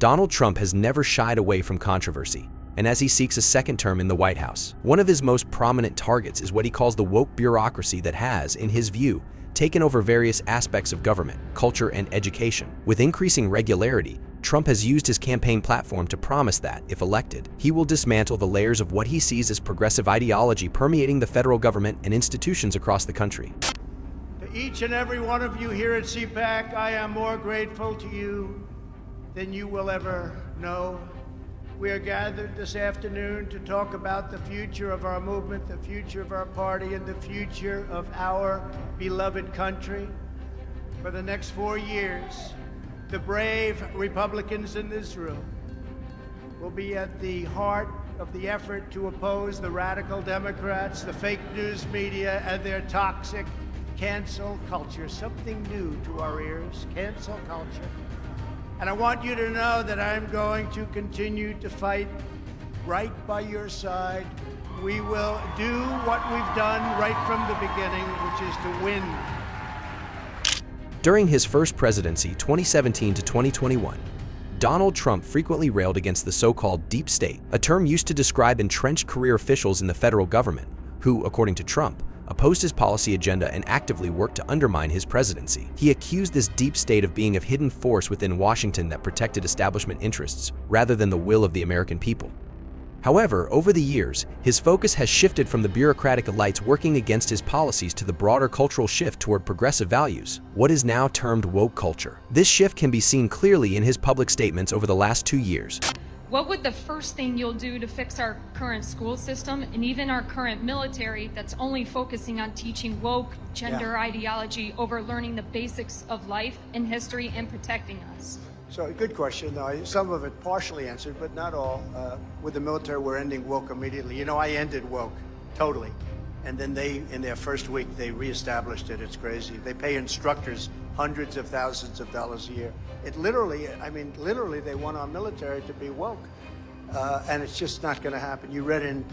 Donald Trump has never shied away from controversy, and as he seeks a second term in the White House, one of his most prominent targets is what he calls the woke bureaucracy that has, in his view, taken over various aspects of government, culture, and education. With increasing regularity, Trump has used his campaign platform to promise that, if elected, he will dismantle the layers of what he sees as progressive ideology permeating the federal government and institutions across the country. To each and every one of you here at CPAC, I am more grateful to you than you will ever know. We are gathered this afternoon to talk about the future of our movement, the future of our party, and the future of our beloved country. For the next 4 years, the brave Republicans in this room will be at the heart of the effort to oppose the radical Democrats, the fake news media, and their toxic cancel culture. Something new to our ears, cancel culture. And I want you to know that I'm going to continue to fight right by your side. We will do what we've done right from the beginning, which is to win. During his first presidency, 2017 to 2021, Donald Trump frequently railed against the so-called deep state, a term used to describe entrenched career officials in the federal government, who, according to Trump, opposed his policy agenda and actively worked to undermine his presidency. He accused this deep state of being a hidden force within Washington that protected establishment interests rather than the will of the American people. However, over the years, his focus has shifted from the bureaucratic elites working against his policies to the broader cultural shift toward progressive values, what is now termed woke culture. This shift can be seen clearly in his public statements over the last 2 years. What would the first thing you'll do to fix our current school system and even our current military that's only focusing on teaching woke gender ideology over learning the basics of life and history and protecting us? So, good question. Some of it partially answered, but not all. With the military, we're ending woke immediately. You know, I ended woke, totally. And then they, in their first week, they reestablished it. It's crazy. They pay instructors hundreds of thousands of dollars a year. It literally, literally they want our military to be woke. And it's just not going to happen. You read in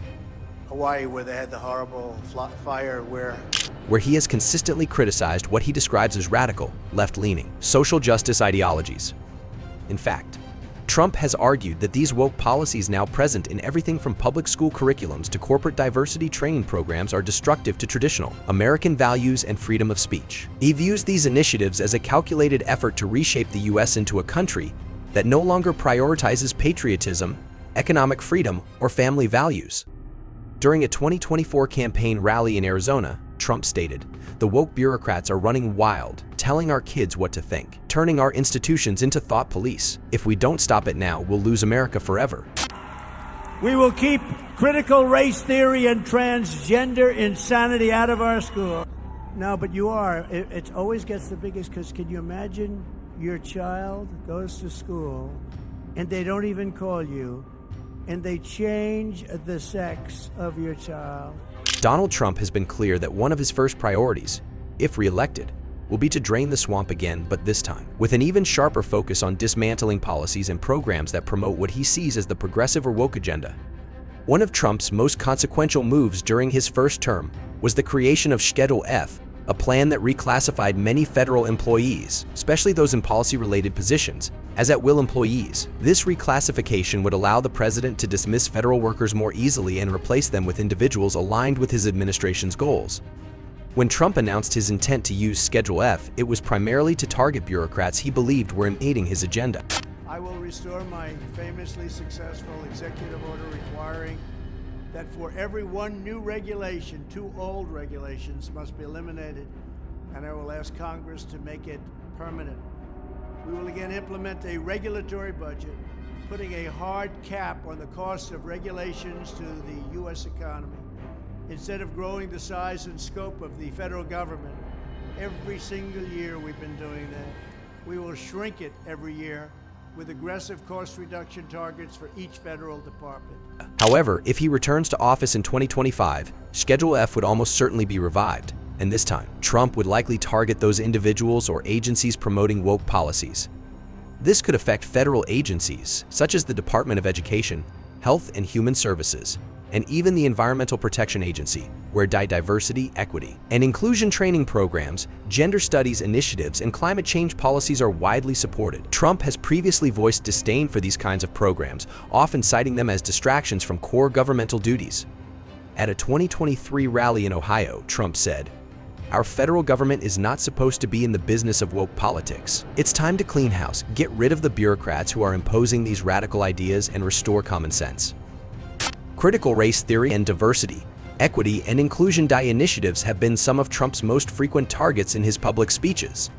Hawaii where they had the horrible fire where he has consistently criticized what he describes as radical, left-leaning, social justice ideologies. In fact, Trump has argued that these woke policies now present in everything from public school curriculums to corporate diversity training programs are destructive to traditional American values and freedom of speech. He views these initiatives as a calculated effort to reshape the U.S. into a country that no longer prioritizes patriotism, economic freedom, or family values. During a 2024 campaign rally in Arizona, Trump stated, "The woke bureaucrats are running wild, telling our kids what to think, turning our institutions into thought police. If we don't stop it now, we'll lose America forever." We will keep critical race theory and transgender insanity out of our school. No, but you are. It always gets the biggest, because can you imagine your child goes to school and they don't even call you and they change the sex of your child? Donald Trump has been clear that one of his first priorities, if re-elected, will be to drain the swamp again, but this time with an even sharper focus on dismantling policies and programs that promote what he sees as the progressive or woke agenda. One of Trump's most consequential moves during his first term was the creation of Schedule F, a plan that reclassified many federal employees, especially those in policy-related positions, as at-will employees. This reclassification would allow the president to dismiss federal workers more easily and replace them with individuals aligned with his administration's goals. When Trump announced his intent to use Schedule F, it was primarily to target bureaucrats he believed were aiding his agenda. I will restore my famously successful executive order requiring that for every one new regulation, 2 old regulations must be eliminated, and I will ask Congress to make it permanent. We will again implement a regulatory budget, putting a hard cap on the cost of regulations to the U.S. economy. Instead of growing the size and scope of the federal government, every single year we've been doing that. We will shrink it every year with aggressive cost reduction targets for each federal department. However, if he returns to office in 2025, Schedule F would almost certainly be revived, and this time, Trump would likely target those individuals or agencies promoting woke policies. This could affect federal agencies, such as the Department of Education, Health and Human Services, and even the Environmental Protection Agency, where diversity, equity, and inclusion training programs, gender studies initiatives, and climate change policies are widely supported. Trump has previously voiced disdain for these kinds of programs, often citing them as distractions from core governmental duties. At a 2023 rally in Ohio, Trump said, "Our federal government is not supposed to be in the business of woke politics. It's time to clean house, get rid of the bureaucrats who are imposing these radical ideas, and restore common sense." Critical race theory and diversity, equity, and inclusion initiatives have been some of Trump's most frequent targets in his public speeches.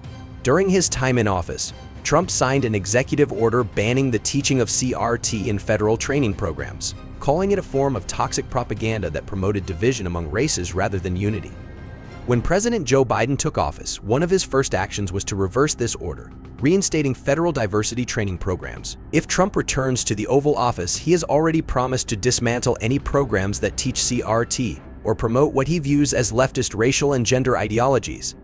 During his time in office, Trump signed an executive order banning the teaching of CRT in federal training programs, calling it a form of toxic propaganda that promoted division among races rather than unity. When President Joe Biden took office, one of his first actions was to reverse this order, reinstating federal diversity training programs. If Trump returns to the Oval Office, he has already promised to dismantle any programs that teach CRT or promote what he views as leftist racial and gender ideologies.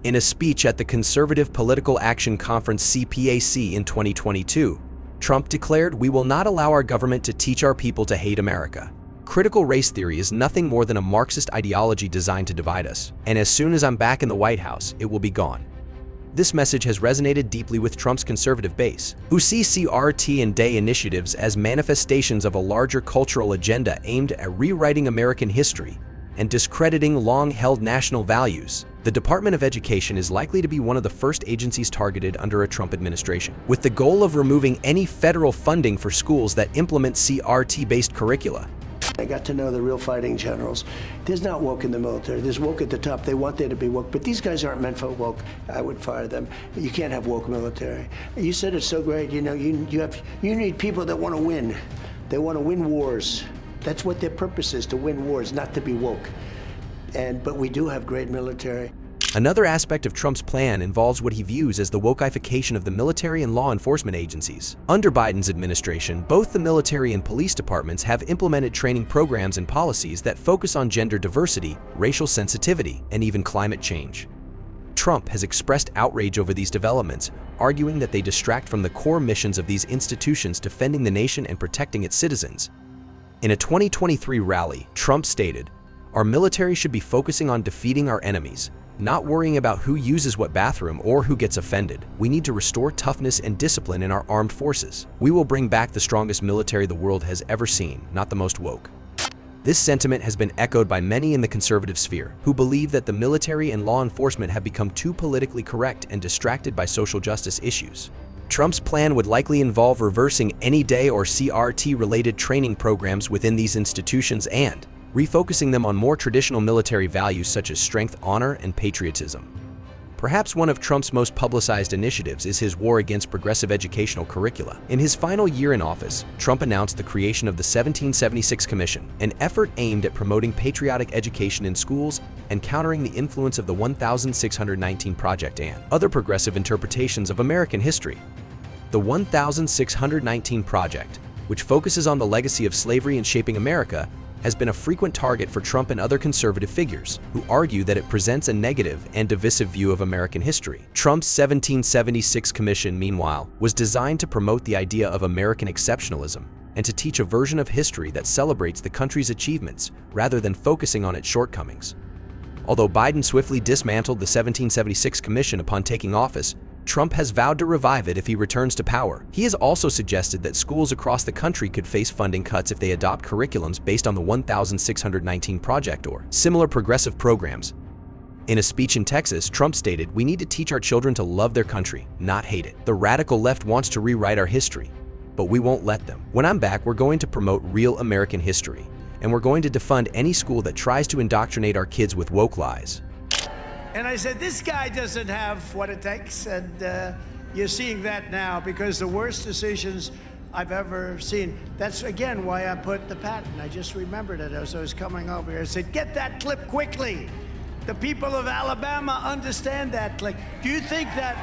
In a speech at the Conservative Political Action Conference (CPAC) in 2022, Trump declared, "We will not allow our government to teach our people to hate America." Critical race theory is nothing more than a Marxist ideology designed to divide us, and as soon as I'm back in the White House, it will be gone. This message has resonated deeply with Trump's conservative base, who see CRT and DAY initiatives as manifestations of a larger cultural agenda aimed at rewriting American history and discrediting long-held national values. The Department of Education is likely to be one of the first agencies targeted under a Trump administration, with the goal of removing any federal funding for schools that implement CRT-based curricula. I got to know the real fighting generals. There's not woke in the military. There's woke at the top. They want there to be woke, but these guys aren't meant for woke. I would fire them. You can't have woke military. You said it's so great. You know, you need people that want to win. They want to win wars. That's what their purpose is, to win wars, not to be woke. But we do have great military. Another aspect of Trump's plan involves what he views as the wokeification of the military and law enforcement agencies. Under Biden's administration, both the military and police departments have implemented training programs and policies that focus on gender diversity, racial sensitivity, and even climate change. Trump has expressed outrage over these developments, arguing that they distract from the core missions of these institutions defending the nation and protecting its citizens. In a 2023 rally, Trump stated, "Our military should be focusing on defeating our enemies, not worrying about who uses what bathroom or who gets offended. We need to restore toughness and discipline in our armed forces. We will bring back the strongest military the world has ever seen, not the most woke." This sentiment has been echoed by many in the conservative sphere, who believe that the military and law enforcement have become too politically correct and distracted by social justice issues. Trump's plan would likely involve reversing any DAY or CRT-related training programs within these institutions and refocusing them on more traditional military values such as strength, honor, and patriotism. Perhaps one of Trump's most publicized initiatives is his war against progressive educational curricula. In his final year in office, Trump announced the creation of the 1776 Commission, an effort aimed at promoting patriotic education in schools and countering the influence of the 1619 Project and other progressive interpretations of American history. The 1619 Project, which focuses on the legacy of slavery in shaping America, has been a frequent target for Trump and other conservative figures, who argue that it presents a negative and divisive view of American history. Trump's 1776 Commission, meanwhile, was designed to promote the idea of American exceptionalism and to teach a version of history that celebrates the country's achievements rather than focusing on its shortcomings. Although Biden swiftly dismantled the 1776 Commission upon taking office, Trump has vowed to revive it if he returns to power. He has also suggested that schools across the country could face funding cuts if they adopt curriculums based on the 1619 Project or similar progressive programs. In a speech in Texas, Trump stated, "We need to teach our children to love their country, not hate it. The radical left wants to rewrite our history, but we won't let them. When I'm back, we're going to promote real American history, and we're going to defund any school that tries to indoctrinate our kids with woke lies." And I said, this guy doesn't have what it takes, and you're seeing that now, because the worst decisions I've ever seen. That's, again, why I put the patent. I just remembered it as I was coming over here. I said, get that clip quickly. The people of Alabama understand that clip. Do you think that...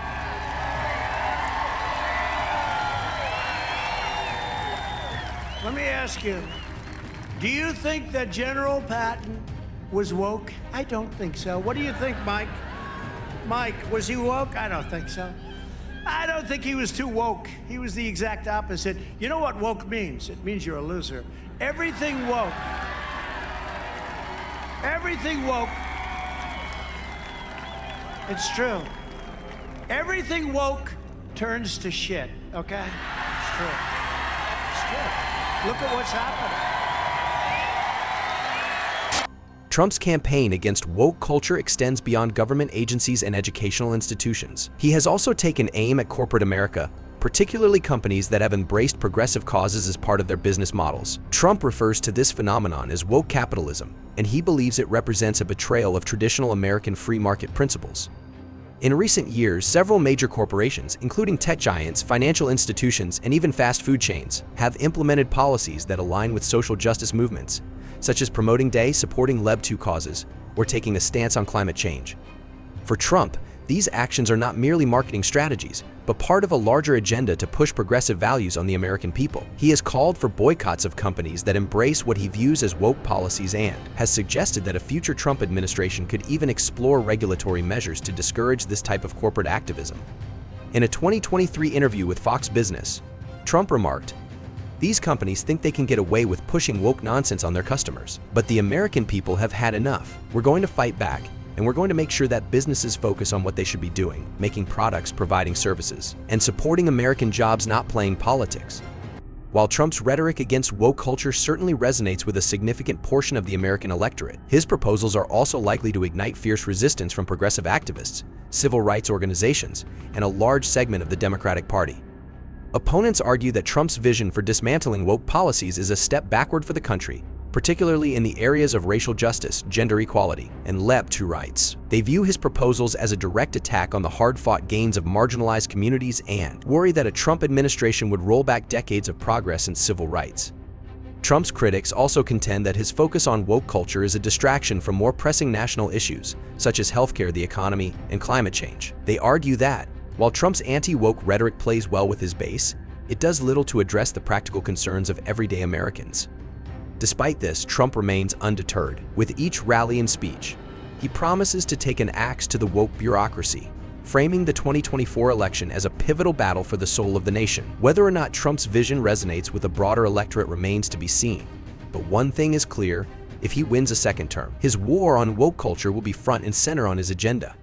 Let me ask you, do you think that General Patton was woke? I don't think so. What do you think, Mike? Mike, was he woke? I don't think so. I don't think he was too woke. He was the exact opposite. You know what woke means? It means you're a loser. Everything woke. Everything woke. It's true. Everything woke turns to shit, okay? It's true. It's true. Look at what's happening. Trump's campaign against woke culture extends beyond government agencies and educational institutions. He has also taken aim at corporate America, particularly companies that have embraced progressive causes as part of their business models. Trump refers to this phenomenon as woke capitalism, and he believes it represents a betrayal of traditional American free market principles. In recent years, several major corporations, including tech giants, financial institutions, and even fast food chains, have implemented policies that align with social justice movements, such as promoting supporting Leb2 causes, or taking a stance on climate change. For Trump, these actions are not merely marketing strategies, but part of a larger agenda to push progressive values on the American people. He has called for boycotts of companies that embrace what he views as woke policies and has suggested that a future Trump administration could even explore regulatory measures to discourage this type of corporate activism. In a 2023 interview with Fox Business, Trump remarked, "These companies think they can get away with pushing woke nonsense on their customers, but the American people have had enough. We're going to fight back. And we're going to make sure that businesses focus on what they should be doing, making products, providing services, and supporting American jobs, not playing politics." While Trump's rhetoric against woke culture certainly resonates with a significant portion of the American electorate, his proposals are also likely to ignite fierce resistance from progressive activists, civil rights organizations, and a large segment of the Democratic Party. Opponents argue that Trump's vision for dismantling woke policies is a step backward for the country, particularly in the areas of racial justice, gender equality, and Leb2 rights. They view his proposals as a direct attack on the hard-fought gains of marginalized communities and worry that a Trump administration would roll back decades of progress in civil rights. Trump's critics also contend that his focus on woke culture is a distraction from more pressing national issues, such as healthcare, the economy, and climate change. They argue that, while Trump's anti-woke rhetoric plays well with his base, it does little to address the practical concerns of everyday Americans. Despite this, Trump remains undeterred. With each rally and speech, he promises to take an axe to the woke bureaucracy, framing the 2024 election as a pivotal battle for the soul of the nation. Whether or not Trump's vision resonates with a broader electorate remains to be seen. But one thing is clear: if he wins a second term, his war on woke culture will be front and center on his agenda.